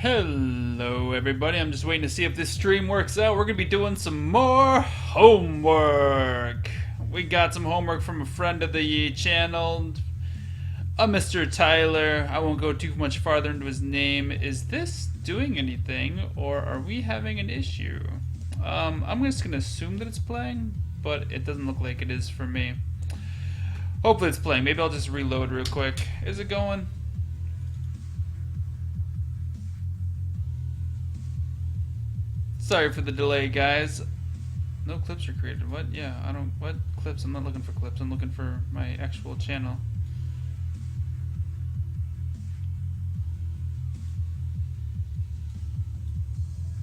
Hello everybody, I'm just waiting to see if this stream works out. We're going to be doing some more homework. We got some homework from a friend of the channel, a Mr. Tyler. I won't go too much farther into his name. Is this doing anything, or are we having an issue? I'm just going to assume that it's playing, but it doesn't look like it is for me. Hopefully it's playing. Maybe I'll just reload real quick. Is it going? Sorry for the delay, guys. No clips are created. What? Yeah, I don't... What? Clips? I'm not looking for clips. I'm looking for my actual channel.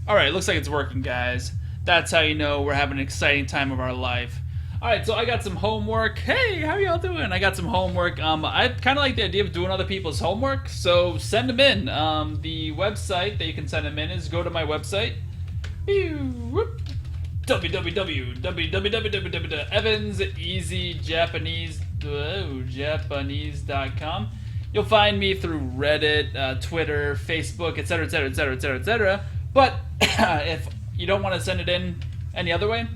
Alright, looks like it's working, guys. That's how you know we're having an exciting time of our life. Alright, so I got some homework. Hey, how y'all doing? I got some homework. I kind of like the idea of doing other people's homework, so send them in. The website that you can send them in is go to my website. www.evanseasyjapanese.com. You'll find me through Reddit, Twitter, Facebook, etc., etc., etc., etc., etc. But if you don't want to send it in any other way,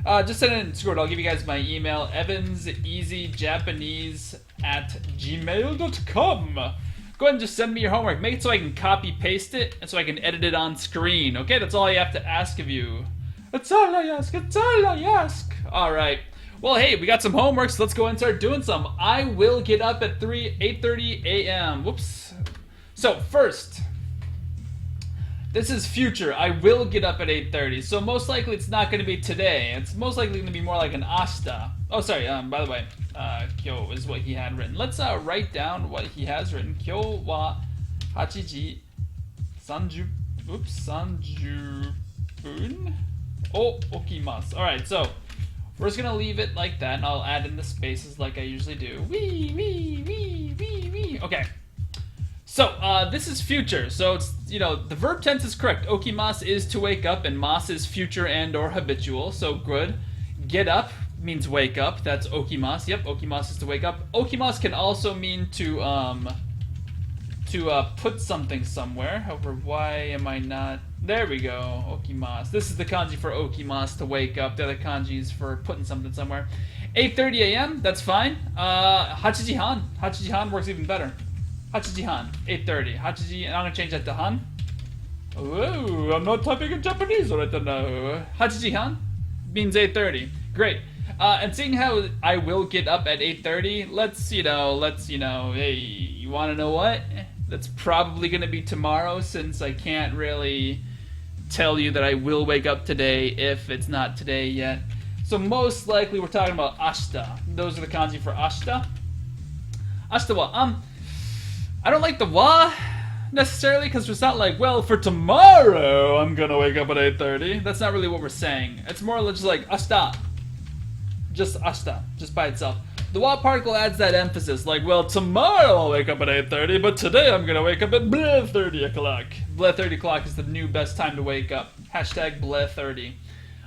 just send it in Discord. I'll give you guys my email, evanseasyjapanese@gmail.com. Go ahead and just send me your homework. Make it so I can copy paste it and so I can edit it on screen. Okay, that's all I have to ask of you. That's all I ask. That's all I ask. All right. Well, hey, we got some homework, so let's go and start doing some. I will get up at 8:30 a.m. Whoops. So first, this is future. I will get up at 8:30. So most likely it's not going to be today. It's most likely going to be more like an Hasta. Oh, sorry. By the way, Kyo is what he had written. Let's write down what he has written. Kyo wa 8 30 30 分o okimasu. All right, so we're just gonna leave it like that, and I'll add in the spaces like I usually do. Wee wee wee wee wee. Okay. So this is future. So it's the verb tense is correct. Okimasu is to wake up, and mas is future and or habitual. So good. Get up means wake up. That's okimasu. Yep, okimasu is to wake up. Okimasu can also mean to put something somewhere. However, why am I not? There we go. Okimasu. This is the kanji for okimasu, to wake up. The other kanji is for putting something somewhere. 8:30 a.m. That's fine. Hachijihan. Hachijihan works even better. Hachijihan. 8:30. Hachiji. And I'm gonna change that to han. Oh, I'm not typing in Japanese right now. Hachijihan means 8:30. Great. And seeing how I will get up at 8:30, let's hey, you want to know what? That's probably going to be tomorrow, since I can't really tell you that I will wake up today if it's not today yet. So most likely we're talking about Hasta. Those are the kanji for Hasta. Hasta wa. I don't like the wa necessarily, because it's not like, well, for tomorrow I'm going to wake up at 8:30. That's not really what we're saying. It's more just like Hasta. Just Hasta, just by itself. The wa particle adds that emphasis, like, well, tomorrow I'll wake up at 8:30, but today I'm gonna wake up at bleh 30 o'clock. Bleh 30 o'clock is the new best time to wake up. Hashtag bleh 30.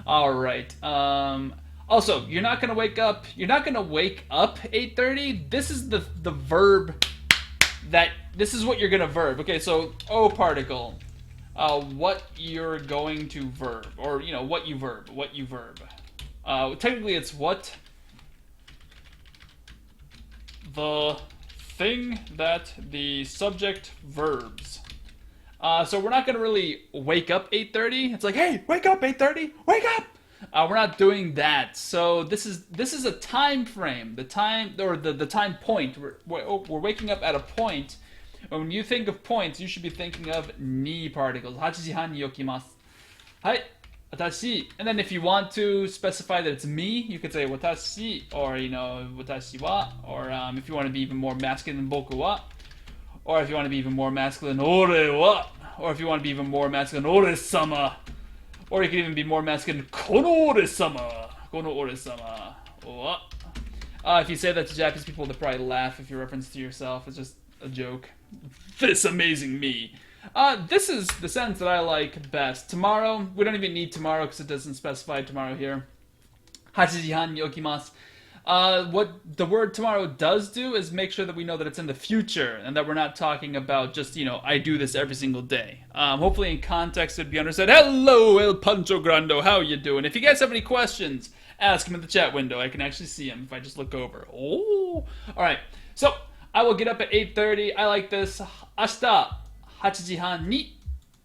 Alright, also, you're not gonna wake up 8:30. This is the verb this is what you're gonna verb. Okay, so O particle, what you're going to verb, or, what you verb. Technically, it's what the thing that the subject verbs. So we're not going to really wake up 8:30. It's like, hey, wake up 8:30, wake up! We're not doing that. So this is a time frame, the time point. We're waking up at a point. When you think of points, you should be thinking of ni particles. 8時半に起きます。はい。Watashi. And then if you want to specify that it's me, you could say watashi, or, watashi wa, or if you want to be even more masculine, boku wa, or if you want to be even more masculine, ore wa, or if you want to be even more masculine, ore-sama, or you could even be more masculine, kono ore-sama, wa. If you say that to Japanese people, they'll probably laugh if you reference to yourself. It's just a joke. This amazing me. This is the sentence that I like best. Tomorrow, we don't even need tomorrow because it doesn't specify tomorrow here. 8時半に起きます. What the word tomorrow does do is make sure that we know that it's in the future and that we're not talking about just, I do this every single day. Hopefully in context it'd be understood. Hello, El Pancho Grando. How you doing? If you guys have any questions, ask them in the chat window. I can actually see them if I just look over. Oh. All right. So, I will get up at 8:30. I like this. Hasta 8時半に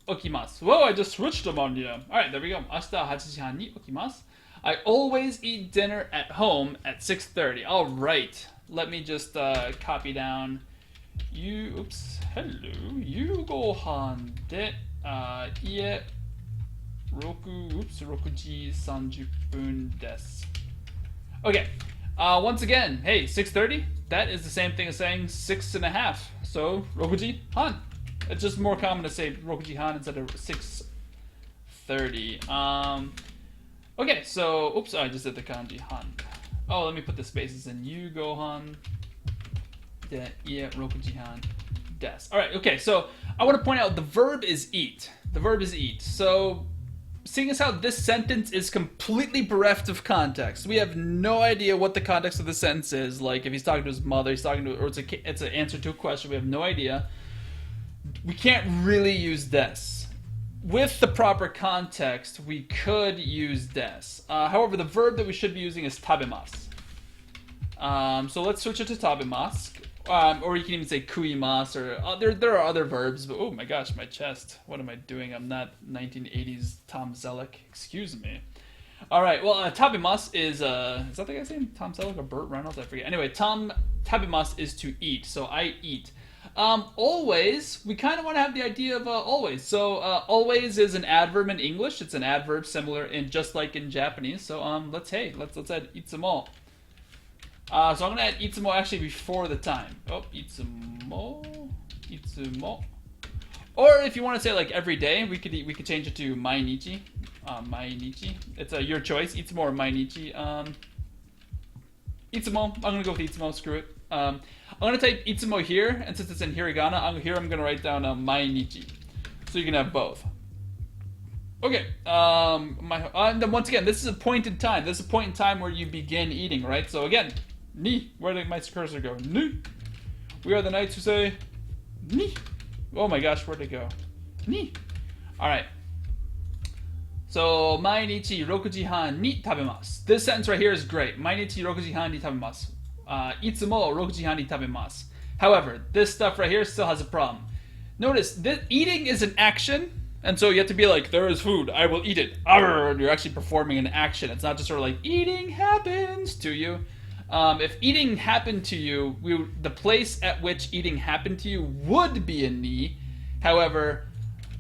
起きます. Whoa, I just switched them on you. All right, there we go. 明日8時半に起きます. I always eat dinner at home at 6:30. All right. Let me just copy down. Hello. 夕ご飯で、6時30分です. Okay. Once again, hey, 6:30? That is the same thing as saying 6:30. So, 6時半. It's just more common to say 6時半 instead of 6:30. Okay, so, oops, I just did the kanji han. Oh, let me put the spaces in. You go han. De ie rokuji han des. All right, okay, so I want to point out the verb is eat. The verb is eat. So, seeing as how this sentence is completely bereft of context, we have no idea what the context of the sentence is. Like if he's talking to his mother, he's talking to, or it's an answer to a question. We have no idea. We can't really use des. With the proper context, we could use des. However, the verb that we should be using is tabemasu. So let's switch it to tabemasu. Or you can even say kuimasu, or there are other verbs, but oh my gosh, my chest. What am I doing? I'm not 1980s Tom Selleck. Excuse me. Alright, well, tabemasu is that the guy's name? Tom Selleck or Burt Reynolds? I forget. Anyway, tabemasu is to eat, so I eat. Always, we kind of want to have the idea of always. So always is an adverb in English. It's an adverb similar in just like in Japanese. So let's add itsumo. So I'm gonna add itsumo actually before the time. Oh, itsumo. Or if you want to say like every day, we could change it to mainichi. Mainichi. It's your choice. Itsumo or mainichi. Itsumo. I'm gonna go with itsumo. Screw it. I'm gonna type itsumo here, and since it's in hiragana, I'm gonna write down mainichi, so you can have both. Okay. And then once again, this is a point in time. This is a point in time where you begin eating, right? So again, ni. Where did my cursor go? Ni. We are the knights who say ni. Oh my gosh, where'd it go? Ni. All right. So, 毎日6時半に食べます. This sentence right here is great. 毎日6時半に食べます. いつも6時半に食べます. However, this stuff right here still has a problem. Notice that eating is an action, and so you have to be like, there is food, I will eat it. Arr, you're actually performing an action. It's not just sort of like, eating happens to you. If eating happened to you, the place at which eating happened to you would be in ni. However,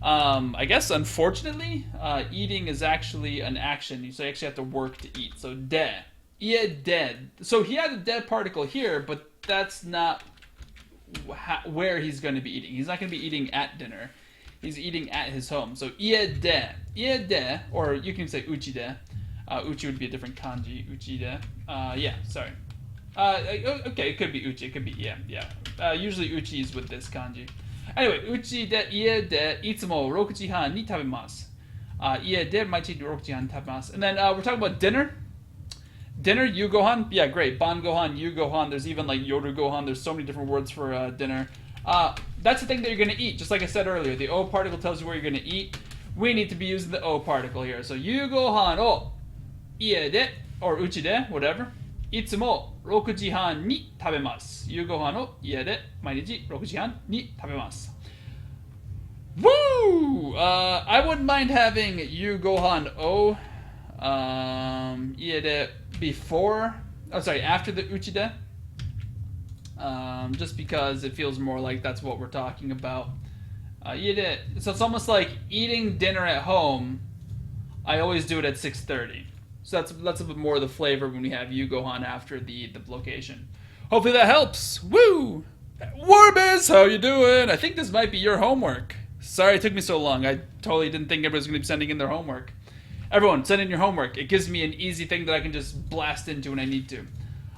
I guess unfortunately, eating is actually an action. So you actually have to work to eat. So de. Yeah, dead. So he had a dead particle here, but that's not where he's going to be eating. He's not going to be eating at dinner. He's eating at his home. So ie de. Ie de, or you can say uchi de. Uchi would be a different kanji. Uchi de. Yeah, sorry. Okay, it could be uchi. It could be, yeah. Usually uchi is with this kanji. Anyway, uchi de ie de itsumo 6時半に食べます. Ie de maichi 6時半に食べます. And then we're talking about dinner. Dinner, yu gohan? Yeah, great. Ban gohan, yu gohan. There's even like yoru gohan. There's so many different words for dinner. That's the thing that you're going to eat. Just like I said earlier, the O particle tells you where you're going to eat. We need to be using the O particle here. So, yu gohan o ie de, or uchi de, whatever. Itsumo 6時半に食べます. 夕ご飯を家で毎日6時半に食べます. Woo! I wouldn't mind having yu gohan o ie de before, after the uchi de. Just because it feels more like that's what we're talking about. Ie de, so it's almost like eating dinner at home. I always do it at 6:30. So that's a bit more of the flavor when we have yu gohan after the location. Hopefully that helps. Woo! Warbiz, how you doing? I think this might be your homework. Sorry it took me so long. I totally didn't think everybody was going to be sending in their homework. Everyone, send in your homework. It gives me an easy thing that I can just blast into when I need to.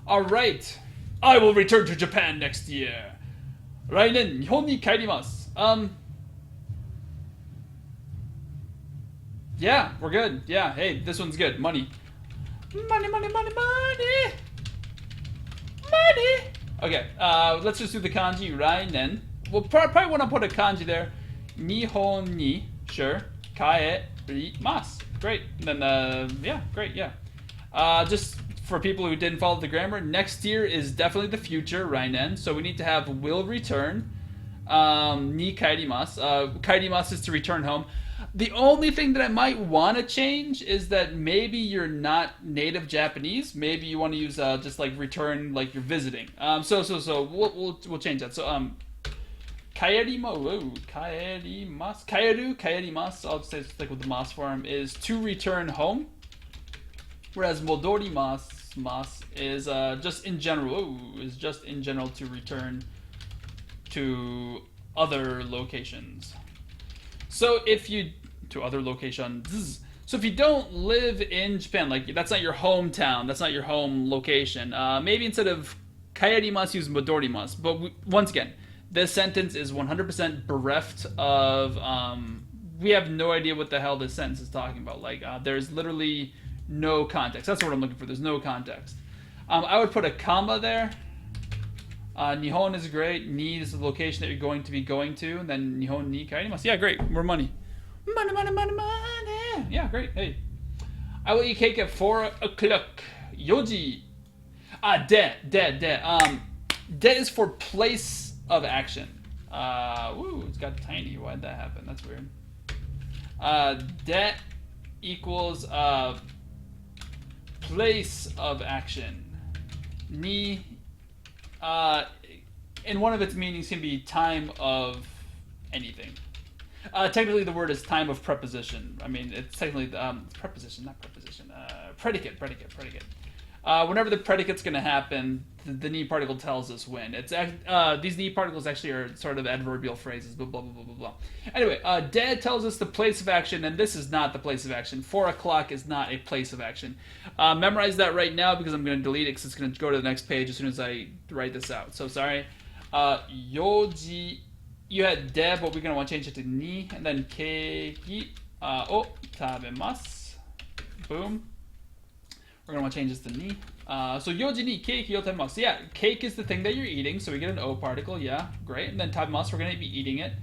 Alright. I will return to Japan next year. 来年日本に帰ります. Yeah, we're good. Yeah, hey, this one's good. Money. Money, money, money, money. ready? Okay, let's just do the kanji rainen. We'll probably want to put a kanji there. Nihon ni, sure. Kaerimasu. Great. And then, yeah, great, yeah. Just for people who didn't follow the grammar, next year is definitely the future, rainen. So we need to have will return. Ni kaerimasu. Kaerimasu is to return home. The only thing that I might want to change is that maybe you're not native Japanese. Maybe you want to use just like return, like you're visiting. So we'll change that. So kaerimasu, kaerimasu. I'll say stick with the mas form is to return home, whereas modorimasu is just in general. Is just in general to return to other locations. So if you to other locations. So if you don't live in Japan, like that's not your hometown, that's not your home location. Maybe instead of kaerimasu, use modorimasu. But once again, this sentence is 100% bereft of. We have no idea what the hell this sentence is talking about. Like there's literally no context. That's what I'm looking for. There's no context. I would put a comma there. Nihon is great. Ni is the location that you're going to be going to. And then Nihon ni kaerimasu. Yeah, great. More money. Money, money, money, money. Yeah, great. Hey. I will eat cake at 4 o'clock. Yoji. De. De is for place of action. Ooh, it's got tiny. Why'd that happen? That's weird. De equals place of action. Ni in one of its meanings can be time of anything. Technically, the word is time of preposition. I mean, it's technically preposition, not preposition. Predicate. Whenever the predicate's going to happen, the ni particle tells us when. It's these ni particles actually are sort of adverbial phrases. Blah blah blah blah blah. Anyway, de tells us the place of action, and this is not the place of action. 4 o'clock is not a place of action. Memorize that right now because I'm going to delete it because it's going to go to the next page as soon as I write this out. So sorry. Yoji. You had de, but we're going to want to change it to ni, and then keiki o tabemasu. Boom. We're going to want to change this to ni. So yoji ni keiki o tabemasu. Yeah, cake is the thing that you're eating, so we get an o particle. Yeah, great. And then tabemasu, we're going to be eating it.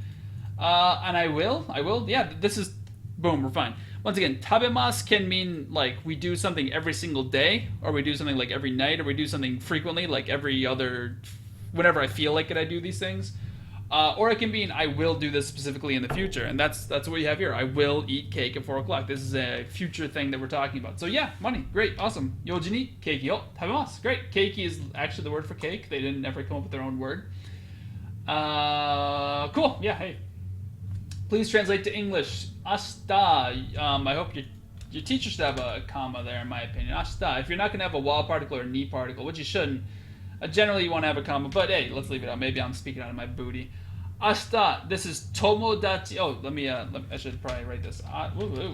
And I will. Yeah, this is, boom, we're fine. Once again, tabemasu can mean like we do something every single day, or we do something like every night, or we do something frequently, like every other, whenever I feel like it, I do these things. Or it can mean I will do this specifically in the future, and that's what we have here. I will eat cake at 4 o'clock. This is a future thing that we're talking about. So yeah, money, great, awesome. Yoji ni keiki o tabemasu. Great. Keiki is actually the word for cake. They didn't ever come up with their own word. Cool. Yeah. Hey. Please translate to English. Hasta. I hope your teacher should have a comma there, in my opinion. Hasta. If you're not gonna have a wa particle or a ni particle, which you shouldn't. Generally, you want to have a comma, but hey, let's leave it out. Maybe I'm speaking out of my booty. Ashita, this is tomodachi. Oh, I should probably write this. Ashita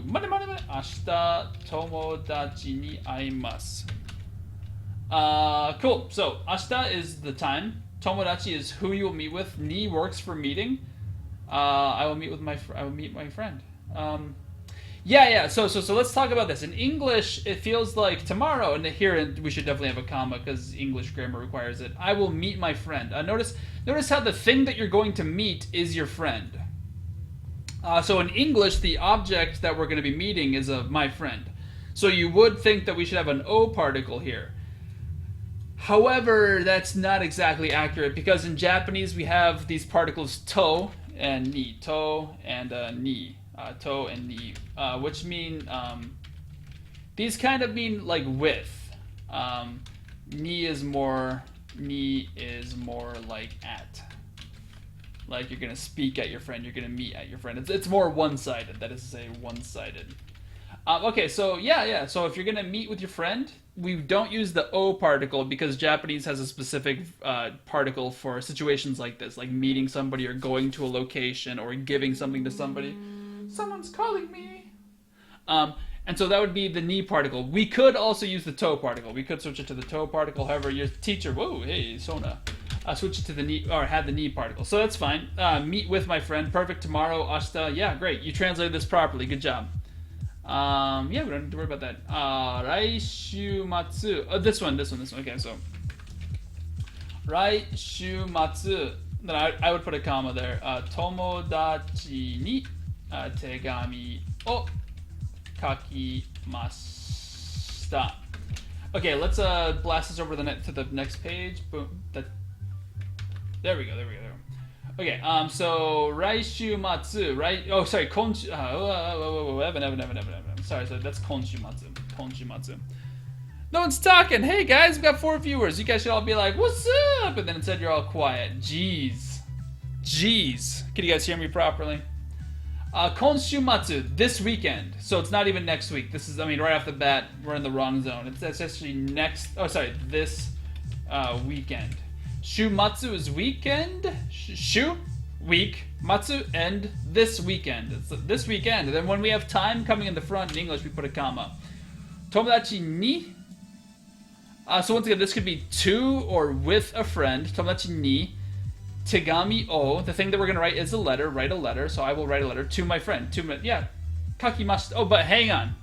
tomodachi ni aimasu. Cool. So, ashita is the time. Tomodachi is who you will meet with. Ni works for meeting. I will meet my friend. Yeah. So let's talk about this. In English, it feels like tomorrow, and here we should definitely have a comma because English grammar requires it. I will meet my friend. Notice how the thing that you're going to meet is your friend. So in English, the object that we're going to be meeting is my friend. So you would think that we should have an O particle here. However, that's not exactly accurate because in Japanese we have these particles to and ni. To and ni. To and ni, which mean these kind of mean like with. Ni is more like at. Like you're gonna speak at your friend, you're gonna meet at your friend. It's more one-sided. That is to say, one-sided. Okay, so yeah. So if you're gonna meet with your friend, we don't use the O particle because Japanese has a specific particle for situations like this, like meeting somebody or going to a location or giving something to somebody. Someone's calling me. And so that would be the ni particle. We could also use the to particle. We could switch it to the to particle. However, your teacher, whoa, hey, Sona, switch it to the ni, or had the ni particle. So that's fine. Meet with my friend. Perfect. Tomorrow, ashita. Yeah, great. You translated this properly. Good job. Yeah, we don't need to worry about that. Raishumatsu. This one. Okay, so raishumatsu. Then I would put a comma there. Tomodachi ni tegami o kakimashita. Okay, let's blast this over to the next page. Boom. There we go. Okay, so raishumatsu, right? Oh, sorry, konshu. Sorry, so that's konshumatsu. No one's talking. Hey guys, we got 4 viewers. You guys should all be like, "What's up?" And then instead you're all quiet. Jeez. Can you guys hear me properly? Konshumatsu, this weekend. So it's not even next week. This is, right off the bat, we're in the wrong zone. It's actually this weekend. Shumatsu is weekend. Shu, week. Matsu, end. This weekend. It's this weekend. And then when we have time coming in the front in English, we put a comma. Tomodachi ni. So once again, this could be to or with a friend. Tomodachi ni. Tegami o. The thing that we're going to write is a letter. Write a letter. So I will write a letter to my friend. Kakimashita. Oh, but hang on.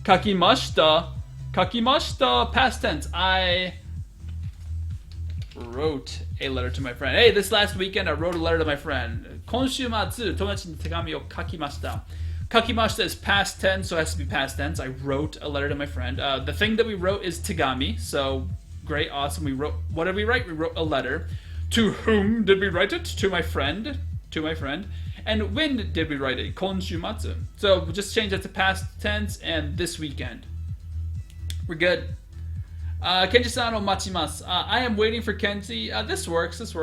Kakimashita. Past tense. I wrote a letter to my friend. Hey, this last weekend I wrote a letter to my friend. Konshumatsu, tomodachi ni tegami o kakimashita. Kakimashita is past tense, so it has to be past tense. I wrote a letter to my friend. The thing that we wrote is tegami, so great, awesome. What did we write? We wrote a letter. To whom did we write it? To my friend. And when did we write it? Konshumatsu. So we'll just change that to past tense and this weekend. We're good. Kenji-san o machimasu. I am waiting for Kenji. This works. It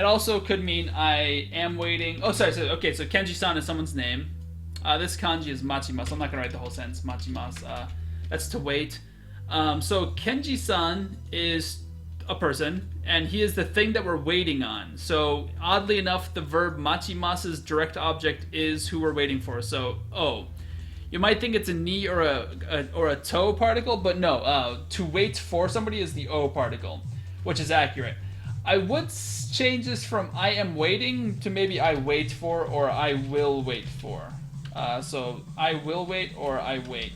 also could mean I am waiting. Oh, sorry. So Kenji-san is someone's name. This kanji is machimasu. I'm not going to write the whole sentence. Machimasu. That's to wait. So Kenji-san is a person, and he is the thing that we're waiting on. So oddly enough, the verb machimasu's direct object is who we're waiting for. So, you might think it's a ni or a to particle, but no. To wait for somebody is the o particle, which is accurate. I would change this from I am waiting to maybe I wait for or I will wait for. So I will wait or I wait.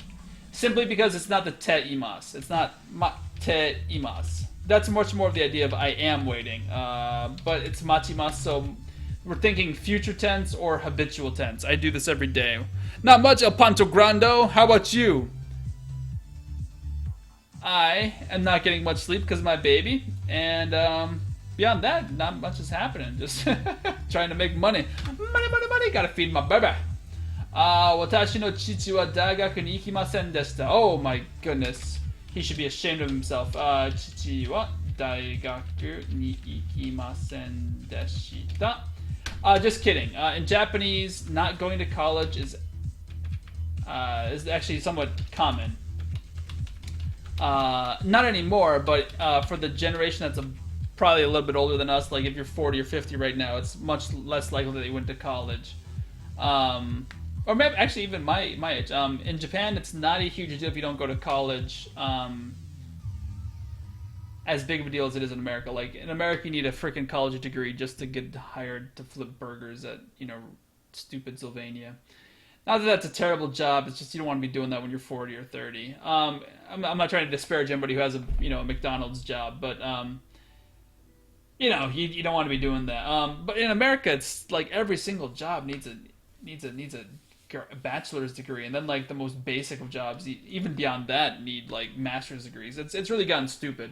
Simply because it's not the te imas. It's not te imas. That's much more of the idea of I am waiting. But it's machimasu, so we're thinking future tense or habitual tense. I do this every day. Not much, El Panto Grando. How about you? I am not getting much sleep because of my baby. And beyond that, not much is happening. Just trying to make money. Money. Gotta feed my baby. Watashi no chichi wa daigaku ni ikimasen deshita. Oh my goodness. He should be ashamed of himself. Chichi wa daigaku ni ikimasen deshita. Just kidding. In Japanese, not going to college is actually somewhat common. Not anymore, but for the generation that's probably a little bit older than us, like if you're 40 or 50 right now, it's much less likely that you went to college. Or maybe actually even my age. In Japan, it's not a huge deal if you don't go to college. As big of a deal as it is in America. Like in America, you need a freaking college degree just to get hired to flip burgers at stupid Sylvania. Not that that's a terrible job. It's just you don't want to be doing that when you're 40 or 30. I'm not trying to disparage anybody who has a McDonald's job, but you don't want to be doing that. But in America, it's like every single job needs a bachelor's degree, and then like the most basic of jobs, even beyond that, need like master's degrees. It's really gotten stupid.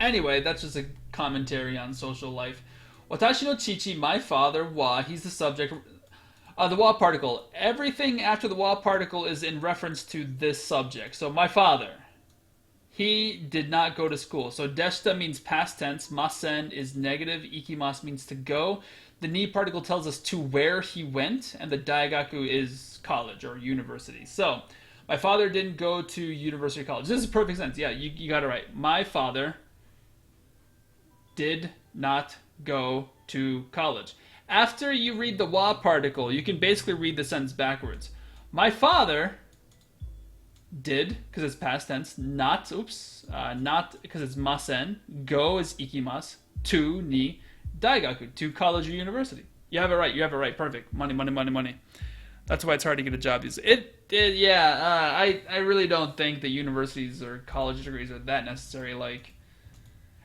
Anyway, that's just a commentary on social life. Watashi no chichi, my father, wa, he's the subject. The wa particle. Everything after the wa particle is in reference to this subject. So my father, he did not go to school. So deshita means past tense. Masen is negative. Ikimasu means to go. The ni particle tells us to where he went, and the daigaku is college or university. So my father didn't go to university or college. This is perfect sense. Yeah, you got it right. My father did not go to college. After you read the wa particle, you can basically read the sentence backwards. My father did, because it's past tense, not because it's masen, go is ikimasu, to ni daigaku, to college or university. You have it right, perfect. Money. That's why it's hard to get a job. Yeah. I really don't think that universities or college degrees are that necessary. Like,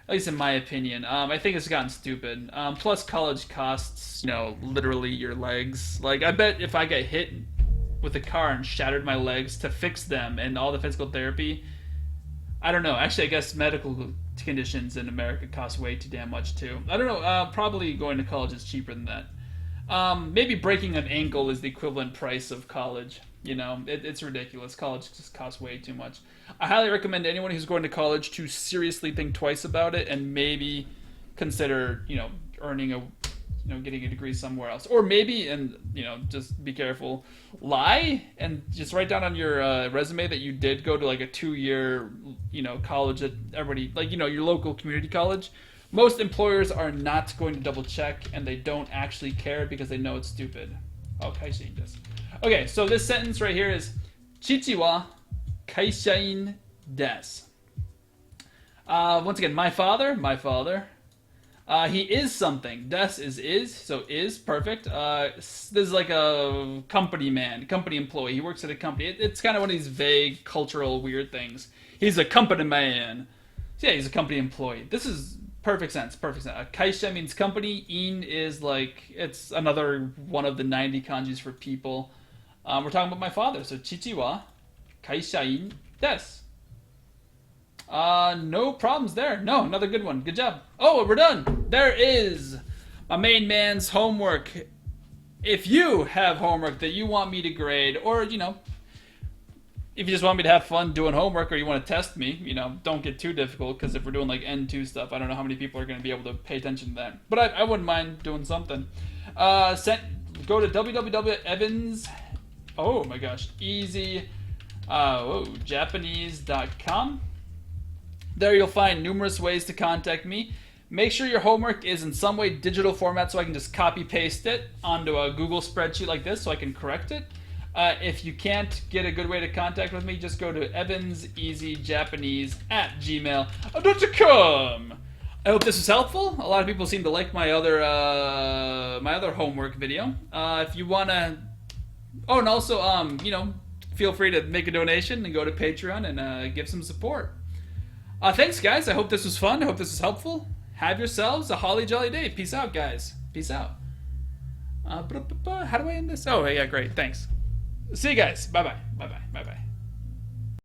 at least in my opinion. I think it's gotten stupid. Plus, college costs, literally your legs. Like, I bet if I got hit with a car and shattered my legs to fix them and all the physical therapy, I don't know. Actually, I guess medical conditions in America cost way too damn much too. I don't know. Probably going to college is cheaper than that. Maybe breaking an ankle is the equivalent price of college. It's ridiculous. College just costs way too much. I highly recommend anyone who's going to college to seriously think twice about it and maybe consider, earning getting a degree somewhere else. Or maybe, and, just be careful, lie and just write down on your resume that you did go to like a 2-year, college that everybody, like, your local community college. Most employers are not going to double check and they don't actually care because they know it's stupid. Okay, seeing this. Okay, so this sentence right here is Chichi wa kaishain desu. Once again, my father. He is something. Des is, so is, perfect. This is like a company employee. He works at a company. It's kind of one of these vague, cultural, weird things. He's a company man. So yeah, he's a company employee. This is perfect sense. Kaisha means company. In is like, it's another one of the 90 kanjis for people. We're talking about my father. So, chichi wa kaishain desu. No problems there. No, another good one. Good job. Oh, we're done. There is my main man's homework. If you have homework that you want me to grade, or, if you just want me to have fun doing homework or you want to test me, don't get too difficult, because if we're doing like N2 stuff, I don't know how many people are going to be able to pay attention to that. But I wouldn't mind doing something. Go to www.evans. Oh my gosh. Easy. Japanese.com. There you'll find numerous ways to contact me. Make sure your homework is in some way digital format so I can just copy paste it onto a Google spreadsheet like this so I can correct it. If you can't get a good way to contact with me, just go to evanseasyjapanese@gmail.com. I hope this was helpful. A lot of people seem to like my other homework video. If you wanna, and also feel free to make a donation and go to Patreon and give some support. Thanks, guys. I hope this was fun. I hope this was helpful. Have yourselves a holly jolly day. Peace out, guys. Peace out. How do I end this? Oh, yeah, great. Thanks. See you guys. Bye-bye. Bye-bye. Bye-bye.